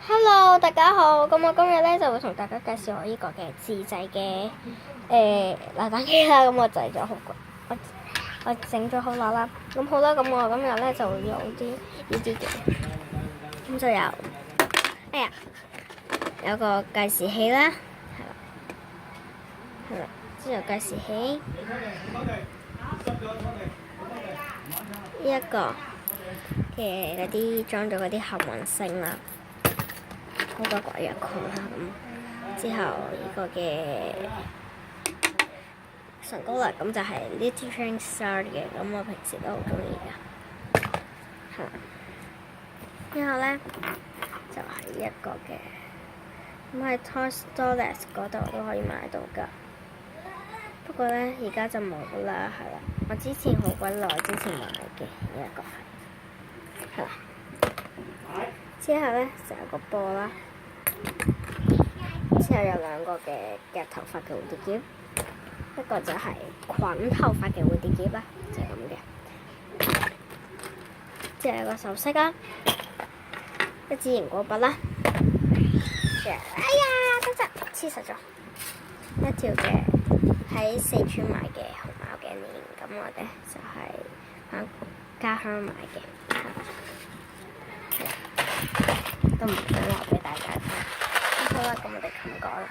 Hello，大家好。咁我今日咧就會同大家介紹我呢個嘅自製嘅拿蛋機啦。咁我製咗好我整咗好耐啦。咁好啦，咁我今日咧就會用啲呢啲嘅。咁就有，有個計時器啦，係啦，之後計時器，呢一個嘅嗰啲裝咗嗰啲幸運星啦。好多鬼藥控啦，咁之後呢個嘅唇膏啦，咁就係 Little Train Star 嘅，咁我平時都好中意㗎。係啦，之後咧就係一個嘅，咁喺 Toy Story 嗰度都可以買到㗎。不過咧而家就冇啦，係啦。我之前好鬼耐之前買嘅呢一個係啦。之後咧就有個波啦。之後有兩個嘅夾頭髮嘅蝴蝶結，一個就係捆頭髮嘅蝴蝶結啦，就係咁嘅。之後有個首飾啦，一支螢果筆啦，哎呀，得黐實咗一條嘅喺四川買嘅熊貓嘅鏈，咁我哋就係喺家鄉買嘅，都唔想留俾大家睇。好啦，咁我哋冚過啦。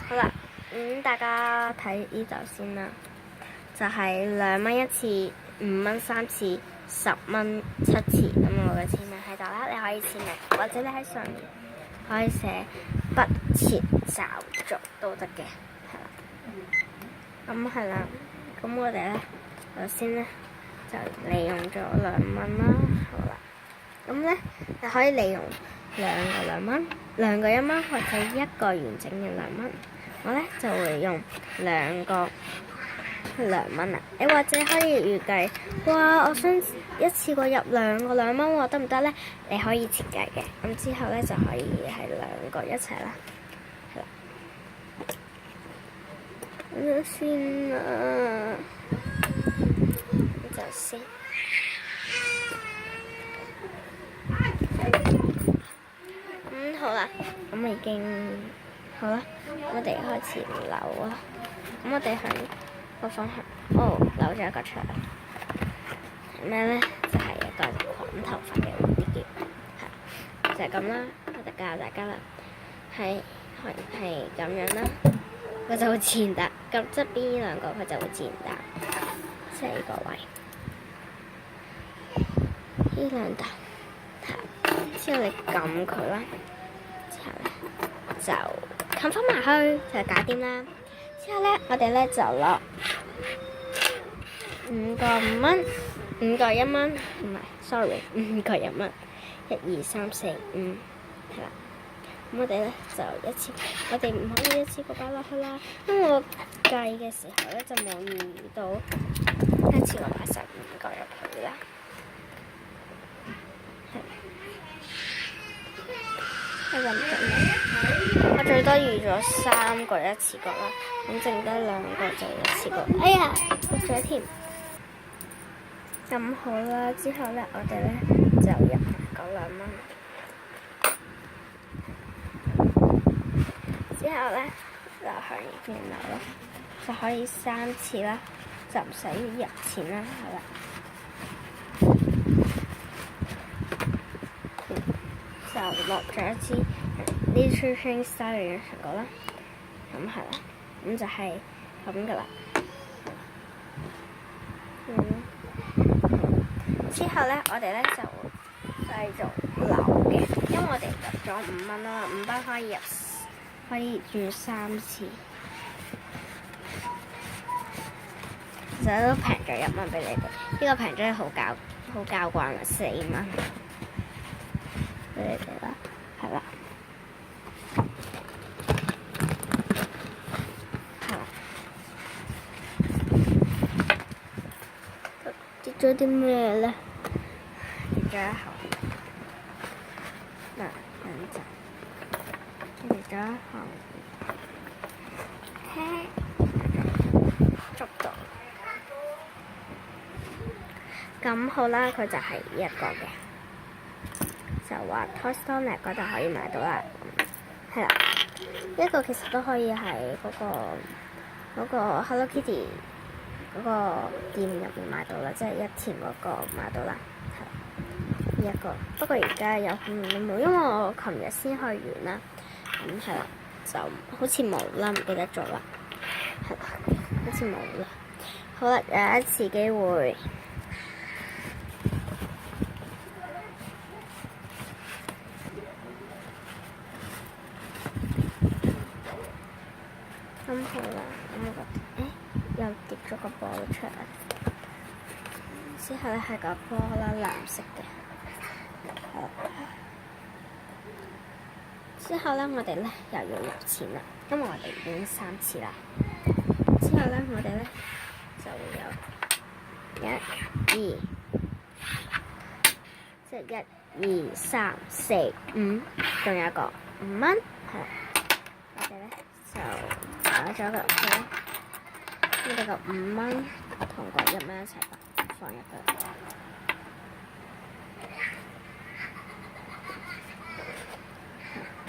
好啦，大家睇呢度先啦，就係2蚊1次，5蚊3次，10蚊7次。咁我嘅簽名喺度啦，你可以簽名，或者你喺上面可以寫不設找續都得嘅，係啦。咁係啦，咁我哋咧首先咧就利用咗2蚊啦，好啦。咁咧你可以利用兩個2蚊，兩個1蚊，或者一個完整嘅2蚊。我咧就會用兩個2蚊啦。你或者可以預計，哇！我想一次過入兩個2蚊喎，得唔得咧？你可以設計嘅。咁之後咧就可以係兩個一齊啦。係啦，咁先啦，咁就先。好啦，咁已經好啦，我哋開始扭啦。咁我哋喺個方向，扭咗一個出嚟。咩咧？就係一個捆頭髮嘅蝴蝶結，係就係咁啦。我哋教大家啦，係咁樣啦，佢就會自然打。咁側邊呢兩個佢就會自然打，即係呢個位，呢兩打，之後你撳佢啦。就冚翻埋去就搞掂啦。之後咧，我哋咧就落5個5蚊，5個1蚊，唔係 ，sorry， 5個1蚊，1、2、3、4、5，係啦。咁我哋咧就一次，我哋唔可以一次過擺落去啦，因為我計嘅時候咧就冇預到一次過擺15個入去啦。我最多預咗3個一次過啦，咁剩得2個就一次過。哎呀，跌咗添。咁好啦，之後咧，我哋咧就入埋嗰2蚊。之後咧就向呢邊扭啦，就可以3次啦，就唔使入錢啦，係啦。就落咗一支Little Train Star 嘅唇膏啦，咁係啦，咁就係咁噶啦。之後咧，我哋咧就繼續扭嘅，因為我哋入咗5蚊啦，5蚊可以轉3次，其實都平咗1蚊俾你哋。呢個平咗好交關啦，4蚊。俾你哋啦，係啦，跌咗啲咩咧？跌咗一盒，跌咗一盒，捉到。咁好啦，佢就係一個嘅。就話 Toy Story 嗰度可以買到啦。係啦，呢個其實都可以喺嗰個 Hello Kitty 嗰個店入面買到啦，即係一田嗰個買到啦。係呢一個，不過而家有可能都冇，因為我琴日先去完啦。係啦，就好似冇啦，唔記得咗啦。係啦，好似冇啦。好啦，有一次機會。咁好啦，咁我覺得又跌咗個波出嚟。之後咧係個波啦，藍色嘅。之後咧我哋咧又要落錢啦，因為我哋已經3次啦。之後咧我哋咧就會有1、2，即係1、2、3、4、5，仲有一個5蚊，係啦。我哋咧就打咗入去，我哋個5蚊同個1蚊一齊放入去。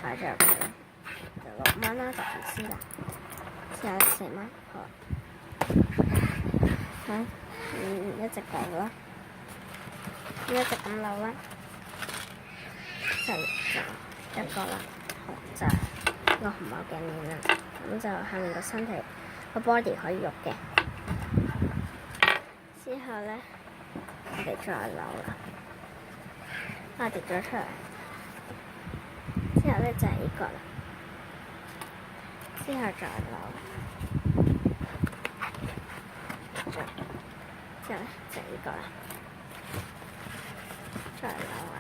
擺咗入去啦，就6蚊啦，就唔知啦。之後4蚊，好。一直講啦，一直咁扭啦，就一個啦，好就係個紅毛鏡面啦。咁就下面個身體個 body 可以喐嘅。之後咧，我哋再扭啦，跌咗出嚟。之後咧就係呢個啦，之後再扭，之後咧就係呢個啦，再扭啊，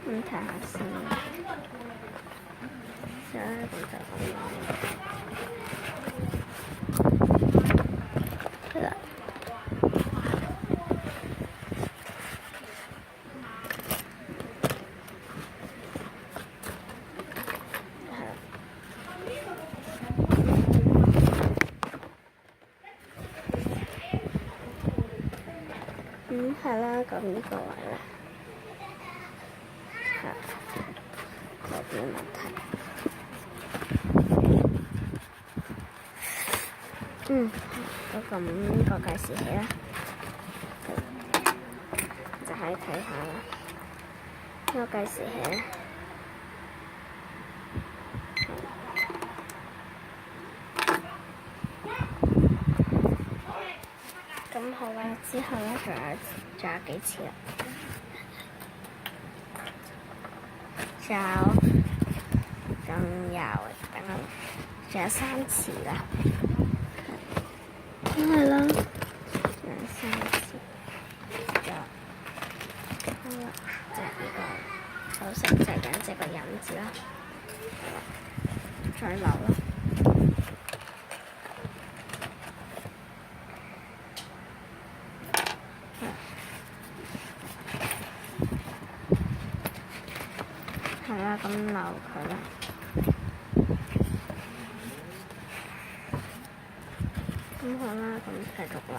咁睇下先，之後咧咁就咁扭。係啦，咁呢個位咧，有啲問題。咁呢個計時器啦，就可以睇下啦。呢個計時器咧，咁好啦，之後咧仲有幾次啦？仲有3次啦。係啦，仲有3次。好啦，就係呢個首飾，就係緊隻個引字啦。再扭啦。係啦，咁扭佢啦。咁好啦，咁繼續扭。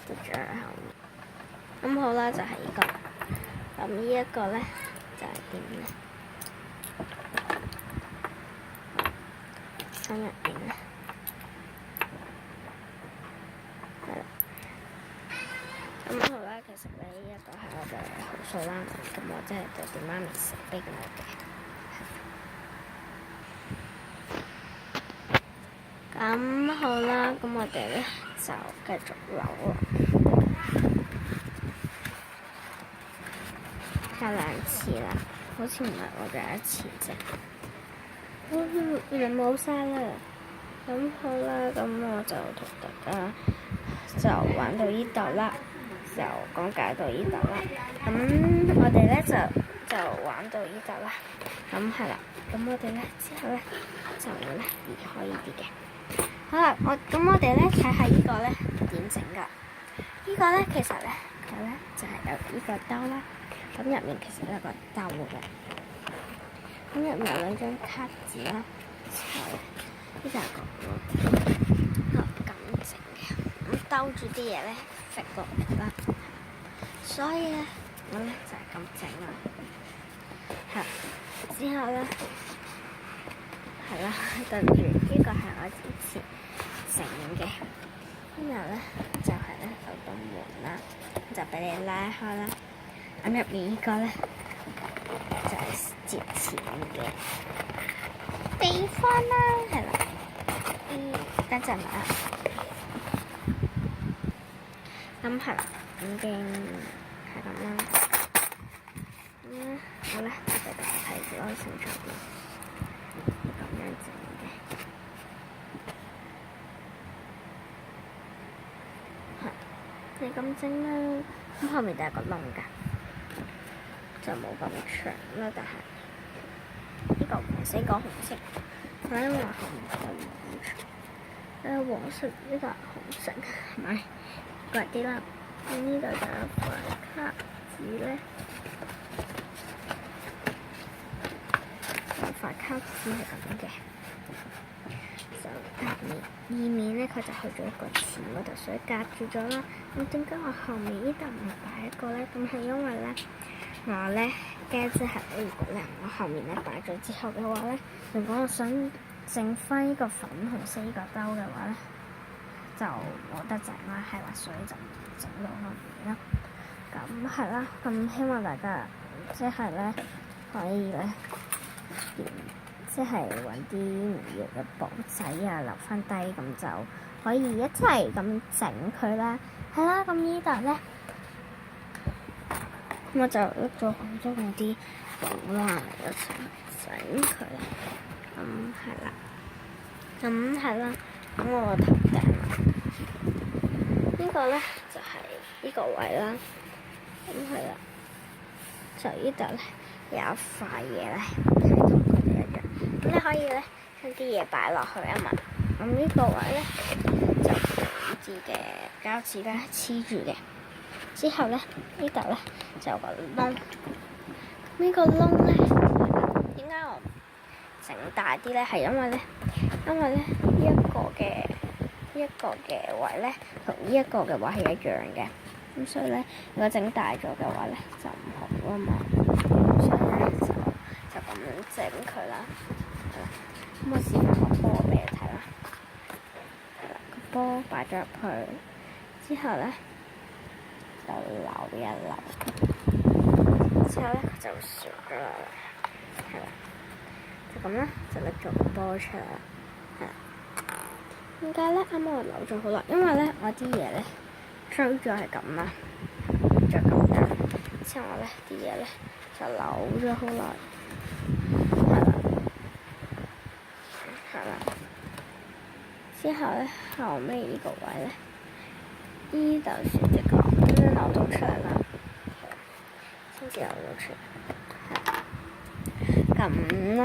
到最後，咁好啦，就係呢個。咁呢一個咧，就係點咧？心入邊咧，係啦。咁好啦，其實呢一個係我嘅號數啦，咁我真係對住媽咪食俾我嘅。咁好啦，咁我哋咧就繼續扭啦，睇2次啦，好似唔係我第1次啫。原來冇晒啦。咁好啦，咁我就同大家就玩到呢度啦，就講解到呢度啦。咁我哋咧就玩到呢度啦。咁係啦，咁我哋咧之後咧就會咧移開呢啲嘅。好啦，我哋咧睇下呢個咧點整㗎？呢個咧其實咧佢咧就係有呢個兜啦。咁入面其實有個兜嘅。咁入面有2張卡紙啦，之後咧呢就係咁咁整嘅，咁兜住啲嘢咧揈落嚟啦。所以咧，我咧就係咁整啦。係之後咧，係啦，對唔住，呢個係我之前整嘅。之後咧就係咧有道門啦，就俾你拉開啦。咁入面呢個咧就係接錢嘅地方啦，係啦。等陣啊，咁係啦，已經係咁啦。好咧，就俾大家睇住我成場面，咁樣整嘅。係，你咁整啦，咁後面就係個窿㗎，就冇咁長啦。但係呢個黃色，呢個紅色，因為後面就冇咁長。黃色呢個係紅色，係咪？嗰啲啦，咁呢度就有塊卡紙咧。塊卡紙係咁嘅，就二面咧，佢就去咗一個錢嗰度，所以隔住咗啦。咁點解我後面呢度唔係擺一個咧？咁係因為咧，我咧驚即係如果咧我後面咧擺咗之後嘅話咧，如果我想整翻呢個粉紅色呢個兜嘅話咧，就冇得整啦，係啦，所以就整到後面啦。咁係啦，咁希望大家即係咧可以咧。即係揾啲唔要嘅簿仔啊，留翻低，咁就可以一齊咁整佢啦。係啦，咁呢度咧，我就拎咗好多嗰啲簿啦，一齊整佢啦。係啦，係啦，咁我個頭頂呢個咧就係呢個位啦。係啦，就呢度咧有一塊嘢咧，係同佢哋一樣。咁你可以咧將啲嘢擺落去啊嘛。咁呢個位咧就紙質嘅膠紙咧黐住嘅。之後咧呢度咧就有個窿。呢個窿咧點解我整大啲咧？係因為咧呢一個嘅位咧同呢一個嘅位係一樣嘅。咁所以咧，如果整大咗嘅話咧就唔好啊嘛。所以咧就咁樣整佢啦。咁我試下個波俾你睇啦。個波擺咗入去之後咧，就扭一扭，之後咧就旋咗落嚟，係啦，就咁啦，就拎咗個波出嚟啦，係啦。點解咧？啱啱我扭咗好耐，因為咧我啲嘢咧追咗係咁啦，就咁樣。之後我咧啲嘢咧就扭咗好耐。之後咧，後尾呢個位咧，呢度先至講，咁樣扭到出嚟啦，先至扭到出嚟。咁啦，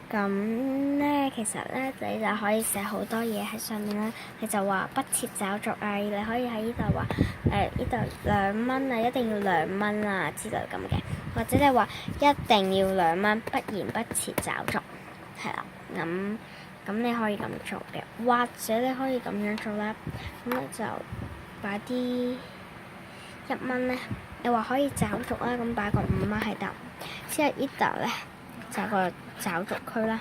咁咧其實咧，你就可以寫好多嘢喺上面啦。你就話不設找續啊，你可以喺呢度話呢度2蚊啊，一定要2蚊啊之類咁嘅，或者你話一定要2蚊，不然不設找續，係啦，咁你可以咁做嘅，或者你可以咁樣做啦。咁你就擺啲1蚊咧，你話可以找續啦，咁擺個5蚊喺度。之後呢度咧就個找續區啦。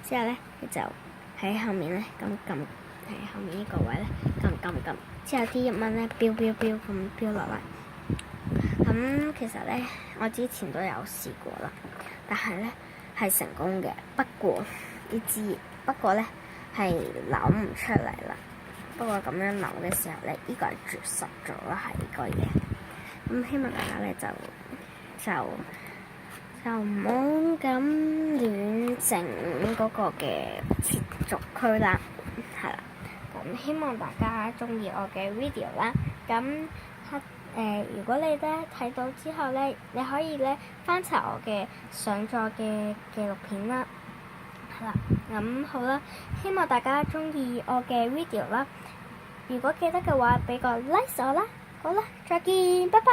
之後咧你就喺後面咧咁撳，喺後面呢個位咧撳。之後啲1蚊咧飆咁飆落嚟。咁其實咧我之前都有試過啦，但係咧係成功嘅。不過咧係扭唔出嚟啦。不過咁樣扭嘅時候咧，呢個係絕實咗啦，係呢個嘢。咁希望大家咧就唔好咁亂整嗰個嘅接續區啦，係啦。咁希望大家鍾意我嘅 video 啦。咁如果你咧睇到之後咧，你可以咧翻查我嘅上載嘅紀錄片啦。係啦，咁好啦，希望大家鍾意我嘅 video 啦。如果記得嘅話，俾個 like 我啦。好啦，再見，拜拜。